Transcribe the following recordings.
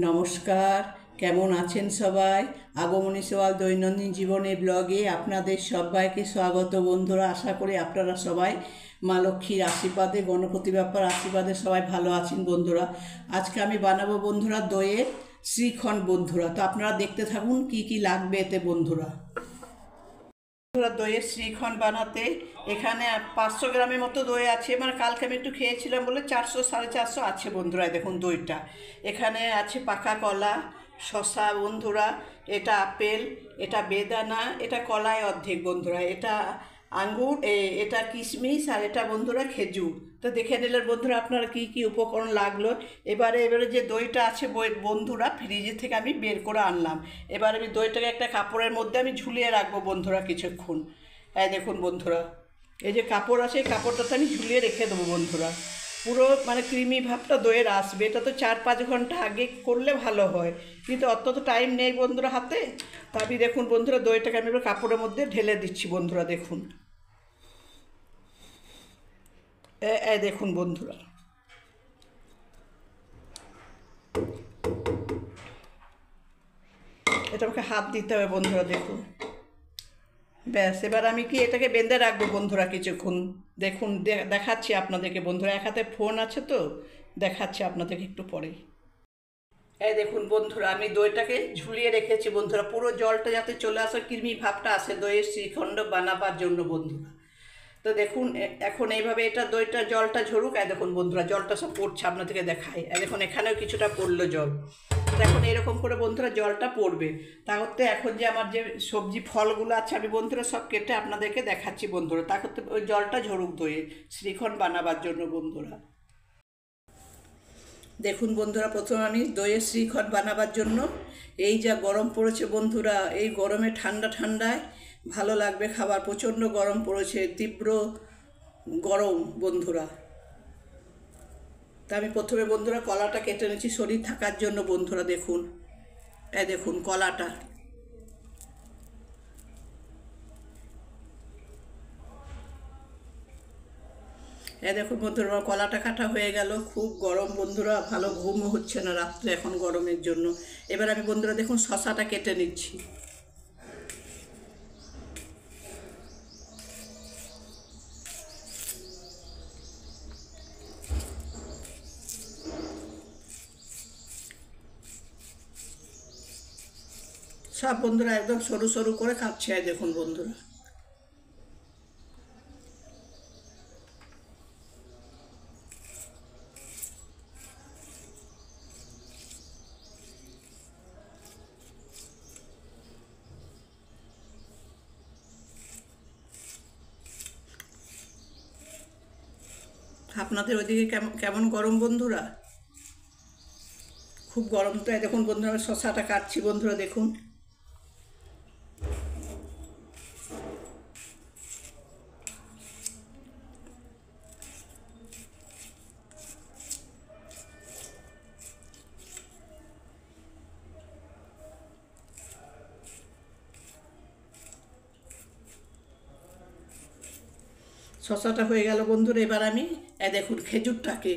নমস্কার, কেমন আছেন সবাই? আগমনী সোয়াল দৈনন্দিন জীবনে ব্লগে আপনাদের সবাইকে স্বাগত বন্ধুরা। আশা করি আপনারা সবাই মা লক্ষ্মীর আশীর্বাদে, গণপতি বাপ্পার আশীর্বাদে সবাই ভালো আছেন বন্ধুরা। আজকে আমি বানাবো বন্ধুরা দইয়ের শ্রীখণ্ড বন্ধুরা। তো আপনারা দেখতে থাকুন কি কি লাগবে এতে বন্ধুরা। দইয়ের শ্রীখণ্ড বানাতে এখানে 500 গ্রামের মতো দই আছে। মানে কালকে আমি একটু খেয়েছিলাম বলে 400 450 আছে বন্ধুরা। দেখুন দইটা এখানে আছে পাকা কলা, শসা বন্ধুরা, এটা আপেল, এটা বেদানা, এটা কলাই অর্ধেক বন্ধুরা, এটা আঙ্গুর, এটা কিশমিশ, আর এটা বন্ধুরা খেজুর। তো দেখে নিলেন বন্ধুরা আপনারা কি কি উপকরণ লাগলো। এবারে যে দইটা আছে বন্ধুরা ফ্রিজে থেকে আমি বের করে আনলাম। এবার আমি দইটাকে একটা কাপড়ের মধ্যে আমি ঝুলিয়ে রাখবো বন্ধুরা কিছুক্ষণ। দেখুন বন্ধুরা, এই যে কাপড় আছে এই কাপড়টাতে আমি ঝুলিয়ে রেখে দেবো বন্ধুরা। পুরো মানে ক্রিমি ভাবটা দইয়ের আসবে। এটা তো 4-5 ঘন্টা আগে করলে ভালো হয়, কিন্তু অত তো টাইম নেই বন্ধুরা হাতে। তা আমি দেখুন বন্ধুরা দইটাকে আমি এবার কাপড়ের মধ্যে ঢেলে দিচ্ছি বন্ধুরা। দেখুন দেখুন বন্ধুরা, এটা আমাকে হাত দিতে হবে বন্ধুরা। দেখুন ব্যাস, এবার আমি কি এটাকে বেঁধে রাখবো বন্ধুরা কিছুক্ষণ। দেখুন দেখাচ্ছি আপনাদেরকে বন্ধুরা, এক হাতে ফোন আছে তো দেখাচ্ছি আপনাদেরকে একটু পরে। দেখুন বন্ধুরা, আমি দইটাকে ঝুলিয়ে রেখেছি বন্ধুরা, পুরো জলটা যাতে চলে আসে, কৃমি ভাবটা আসে দইয়ের শ্রীখণ্ড বানাবার জন্য বন্ধুরা। তো দেখুন এখন এইভাবে এটা দইটা জলটা ঝরুক। দেখুন বন্ধুরা জলটা সব পড়ছে, আপনাদেরকে দেখাই। দেখুন এখানেও কিছুটা পড়লো জল। তো এখন এরকম করে বন্ধুরা জলটা পড়বে। তা করতে এখন যে আমার যে সবজি ফলগুলো আছে আমি বন্ধুরা সব কেটে আপনাদেরকে দেখাচ্ছি বন্ধুরা। তা করতে ওই জলটা ঝরুক দইয়ে শ্রীখণ্ড বানাবার জন্য বন্ধুরা। দেখুন বন্ধুরা, প্রথমে আমি দইয়ের শ্রীখণ্ড বানাবার জন্য এই যা গরম পড়েছে বন্ধুরা, এই গরমে ঠান্ডা ঠান্ডায় ভালো লাগবে খাবার। প্রচণ্ড গরম পড়েছে, তীব্র গরম বন্ধুরা। তা আমি প্রথমে বন্ধুরা কলাটা কেটে নিচ্ছি শরীর থাকার জন্য বন্ধুরা। দেখুন দেখুন কলাটা, দেখুন বন্ধুরা কলাটা কাটা হয়ে গেল। খুব গরম বন্ধুরা, ভালো ঘুমও হচ্ছে না রাত্রে এখন গরমের জন্য। এবার আমি বন্ধুরা দেখুন শসাটা কেটে নিচ্ছি। সব বন্ধুরা একদম সরু সরু করে কাটছে। দেখুন বন্ধুরা আপনাদের ওইদিকে কেমন কেমন গরম বন্ধুরা? খুব গরম। তো দেখুন বন্ধুরা শসাটা কাটছি বন্ধুরা। দেখুন শসাটা হয়ে গেল বন্ধুরা। এবার আমি দেখুন খেজুরটাকে,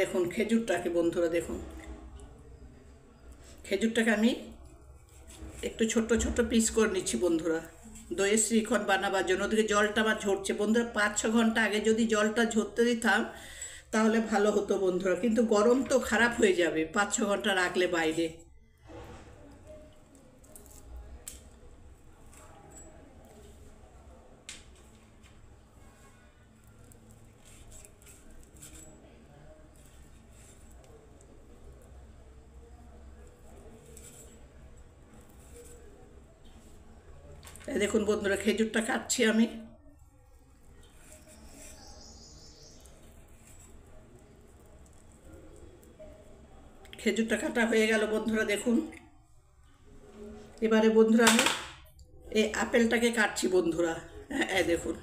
দেখুন খেজুরটাকে বন্ধুরা, দেখুন খেজুরটাকে আমি একটু ছোট্ট ছোট্ট পিস করে নিচ্ছি বন্ধুরা দইয়ের শ্রীখণ্ড বানাবার জন্য। ওদিকে জলটা আমার ঝরছে বন্ধুরা। 5-6 ঘন্টা আগে যদি জলটা ঝরতে দিতাম তাহলে ভালো হতো বন্ধুরা, কিন্তু গরম তো খারাপ হয়ে যাবে 5-6 ঘন্টা রাখলে বাইরে। দেখুন বন্ধুরা খেজুরটা কাটছি আমি। খেজুরটা কাটা হয়ে গেল বন্ধুরা। দেখুন এবারে বন্ধুরা আমি এই আপেলটাকে কাটছি বন্ধুরা। দেখুন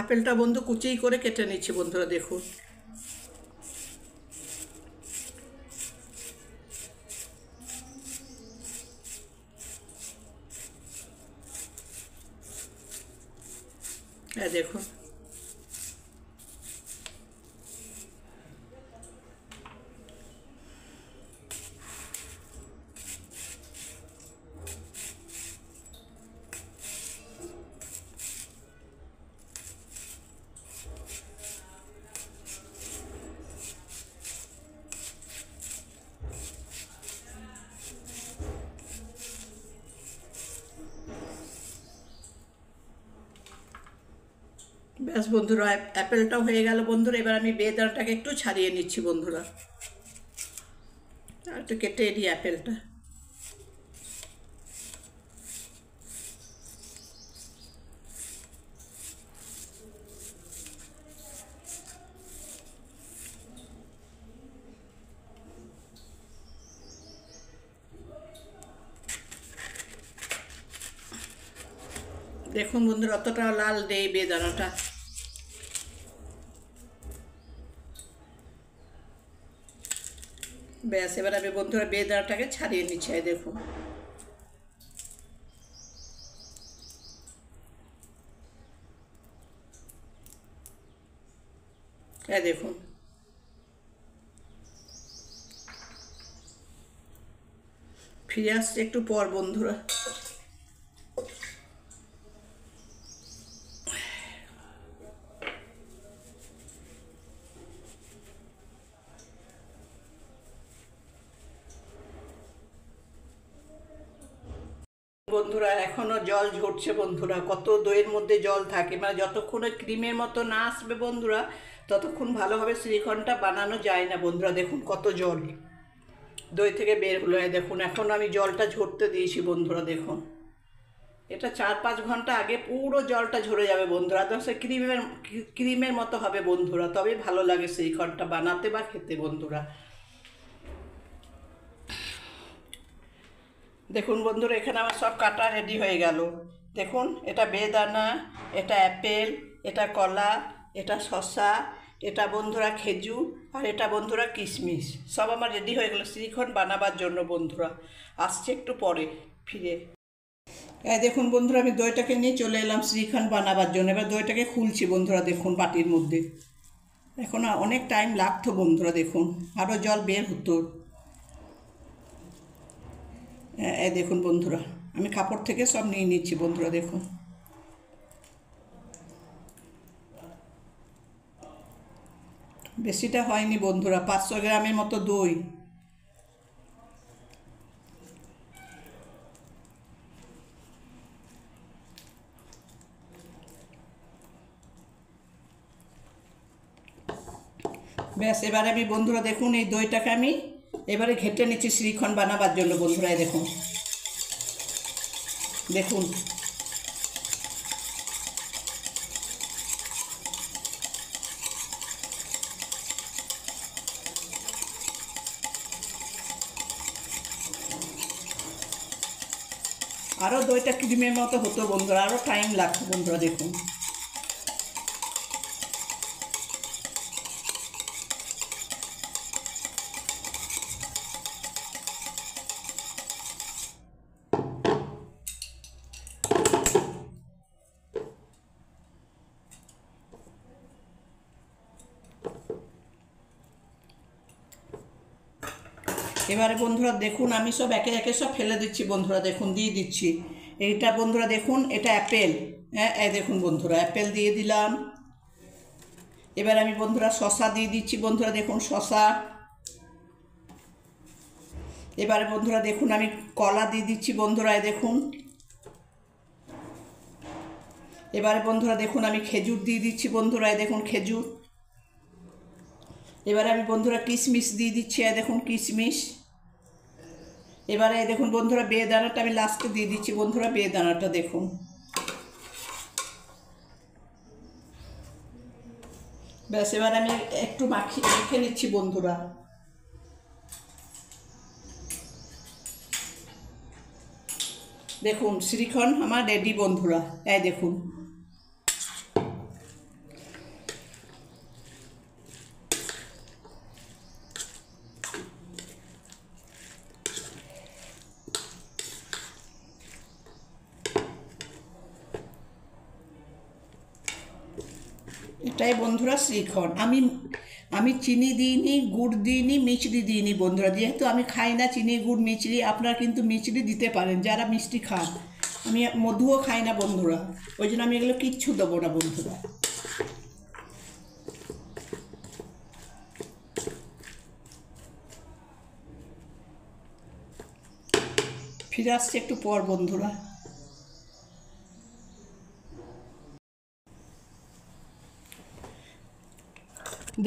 আপেলটা বন্ধু কুচি করে কেটে নিচ্ছি বন্ধুরা। দেখুন দেখুন ব্যাস বন্ধুরা, অ্যাপেলটাও হয়ে গেল বন্ধুরা। এবার আমি বেদানাটাকে একটু ছাড়িয়ে নিচ্ছি বন্ধুরা, আর একটু কেটে নিই অ্যাপেলটা। দেখুন বন্ধুরা, অতটা লাল নেই বেদানাটা। ব্যাস, এবার আমি বন্ধুরা বেদানাটাকে ছাড়িয়ে নিচ্ছি। দেখুন দেখুন ফিরে আসছে একটু পর বন্ধুরা। বন্ধুরা এখনো জল ঝরছে বন্ধুরা, কত দইয়ের মধ্যে জল থাকে, মানে যতক্ষণ ওই ক্রিমের মতো না আসবে বন্ধুরা ততক্ষণ ভালোভাবে শ্রীখণ্ডটা বানানো যায় না বন্ধুরা। দেখুন কত জল দই থেকে বের হলো। দেখুন এখন আমি জলটা ঝরতে দিয়েছি বন্ধুরা। দেখুন এটা 4-5 ঘন্টা আগে পুরো জলটা ঝরে যাবে বন্ধুরা, তো সে ক্রিমের মতো হবে বন্ধুরা, তবে ভালো লাগে শ্রীখণ্ডটা বানাতে বা খেতে বন্ধুরা। দেখুন বন্ধুরা, এখানে আমার সব কাটা রেডি হয়ে গেল। দেখুন এটা বেদানা, এটা অ্যাপেল, এটা কলা, এটা শসা, এটা বন্ধুরা খেজুর, আর এটা বন্ধুরা কিশমিশ, সব আমার রেডি হয়ে গেল শ্রীখণ্ড বানাবার জন্য বন্ধুরা। আসছে একটু পরে ফিরে। দেখুন বন্ধুরা, আমি দইটাকে নিয়ে চলে এলাম শ্রীখণ্ড বানাবার জন্য। এবার দইটাকে খুলছি বন্ধুরা। দেখুন বাটির মধ্যে, এখন অনেক টাইম লাগতো বন্ধুরা। দেখুন আরও জল বের হতো। দেখুন বন্ধুরা, আমি কাপড় থেকে সব নিয়ে নিচ্ছি বন্ধুরা। দেখুন বেশিটা হয়নি বন্ধুরা, 500 গ্রামের মতো দই। ব্যাস, এবারে আমি বন্ধুরা দেখুন এই দইটাকে আমি এবারে ঘেটে নিচ্ছি শ্রীখণ্ড বানাবার জন্য বন্ধুরা। দেখুন দেখুন আরও দইটা ক্রিমের মতো হতো বন্ধুরা, আরও টাইম লাগতো বন্ধুরা। দেখুন এবারে বন্ধুরা দেখুন আমি সব একে একে সব ফেলে দিচ্ছি বন্ধুরা। দেখুন দিয়ে দিচ্ছি এইটা বন্ধুরা। দেখুন এটা অ্যাপেল, দেখুন বন্ধুরা অ্যাপেল দিয়ে দিলাম। এবার আমি বন্ধুরা শসা দিয়ে দিচ্ছি বন্ধুরা। দেখুন শসা। এবারে বন্ধুরা দেখুন আমি কলা দিয়ে দিচ্ছি বন্ধুরা। দেখুন এবারে বন্ধুরা দেখুন আমি খেজুর দিয়ে দিচ্ছি বন্ধুরা। দেখুন খেজুর। এবারে আমি বন্ধুরা কিশমিশ দিয়ে দিচ্ছি। দেখুন কিশমিশ। এবারে দেখুন বন্ধুরা বেদানাটা আমি লাস্টে দিয়ে দিচ্ছি বন্ধুরা। বেদানাটা দেখুন। ব্যাস, এবার আমি একটু মেখে নিচ্ছি বন্ধুরা। দেখুন শ্রীখণ্ড আমার রেডি বন্ধুরা। দেখুন এটাই বন্ধুরা শ্রীখণ্ড। আমি চিনি দিইনি, গুড় দিইনি, মিচড়ি দিইনি বন্ধুরা। যেহেতু আমি খাই না চিনি, গুড়, মিচড়ি, আপনারা কিন্তু মিচড়ি দিতে পারেন যারা মিষ্টি খান। আমি মধুও খাই না বন্ধুরা, ওই জন্য আমি এগুলো কিচ্ছু দেবো না বন্ধুরা। ফিরে আসছে একটু পর বন্ধুরা।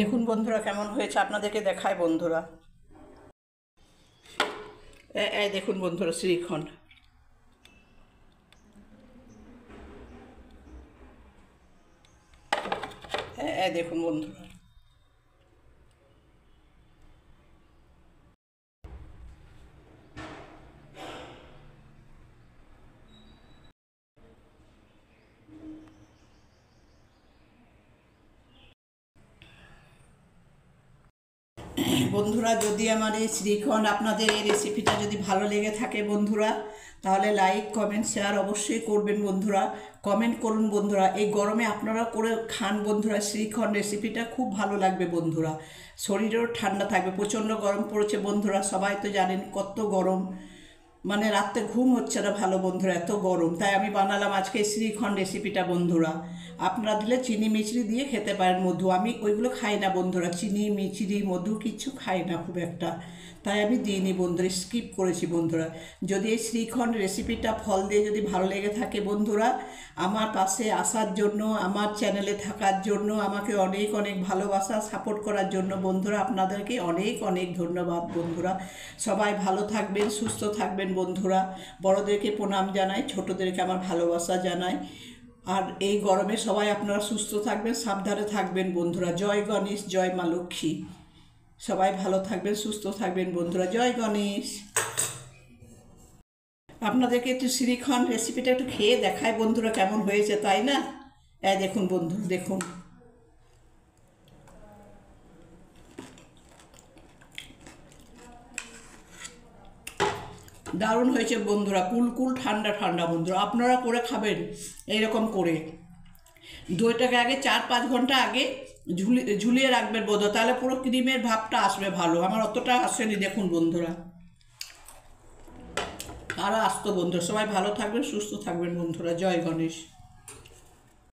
দেখুন বন্ধুরা কেমন হয়েছে, আপনাদেরকে দেখায় বন্ধুরা। এই দেখুন বন্ধুরা শ্রীখণ্ড। দেখুন বন্ধুরা। বন্ধুরা যদি আমার এই শ্রীখণ্ড, আপনাদের এই রেসিপিটা যদি ভালো লেগে থাকে বন্ধুরা, তাহলে লাইক, কমেন্ট, শেয়ার অবশ্যই করবেন বন্ধুরা। কমেন্ট করুন বন্ধুরা। এই গরমে আপনারা করে খান বন্ধুরা। শ্রীখণ্ড রেসিপিটা খুব ভালো লাগবে বন্ধুরা। শরীরেরও ঠান্ডা থাকবে। প্রচণ্ড গরম পড়েছে বন্ধুরা, সবাই তো জানেন কত গরম, মানে রাতে ঘুম হচ্ছে না ভালো বন্ধুরা, এত গরম। তাই আমি বানালাম আজকে শ্রীখণ্ড রেসিপিটা বন্ধুরা। আপনারা দিলে চিনি মিচড়ি দিয়ে খেতে পারেন, মধু। আমি ওইগুলো খাই না বন্ধুরা, চিনি মিচড়ি মধু কিচ্ছু খাই না খুব একটা, তাই আমি দিইনি বন্ধুরা, স্কিপ করেছি বন্ধুরা। যদি এই শ্রীখণ্ড রেসিপিটা ফল দিয়ে যদি ভালো লেগে থাকে বন্ধুরা, আমার পাশে আসার জন্য, আমার চ্যানেলে থাকার জন্য, আমাকে অনেক অনেক ভালোবাসা, সাপোর্ট করার জন্য বন্ধুরা, আপনাদেরকে অনেক অনেক ধন্যবাদ বন্ধুরা। সবাই ভালো থাকবেন, সুস্থ থাকবেন বন্ধুরা। বড়োদেরকে প্রণাম জানাই, ছোটোদেরকে আমার ভালোবাসা জানাই। আর এই গরমে সবাই আপনারা সুস্থ থাকবেন, সাবধানে থাকবেন বন্ধুরা। জয় গণেশ, জয় মা লক্ষ্মী। সবাই ভালো থাকবেন, সুস্থ থাকবেন বন্ধুরা। জয় গণেশ। আপনাদেরকে একটু শ্রীখণ্ড রেসিপিটা একটু খেয়ে দেখায় বন্ধুরা কেমন হয়েছে, তাই না? দেখুন বন্ধু, দেখুন। দারুণ হয়েছে বন্ধুরা, কুলকুল ঠান্ডা ঠান্ডা বন্ধুরা। আপনারা করে খাবেন এইরকম করে। দইটাকে আগে 4-5 ঘন্টা আগে ঝুলিয়ে রাখবেন বন্ধুরা, তাহলে পুরো ক্রিমের ভাবটা আসবে ভালো। আমার অতটা আসেনি দেখুন বন্ধুরা, আরও আসতো বন্ধুরা। সবাই ভালো থাকবেন, সুস্থ থাকবেন বন্ধুরা। জয় গণেশ।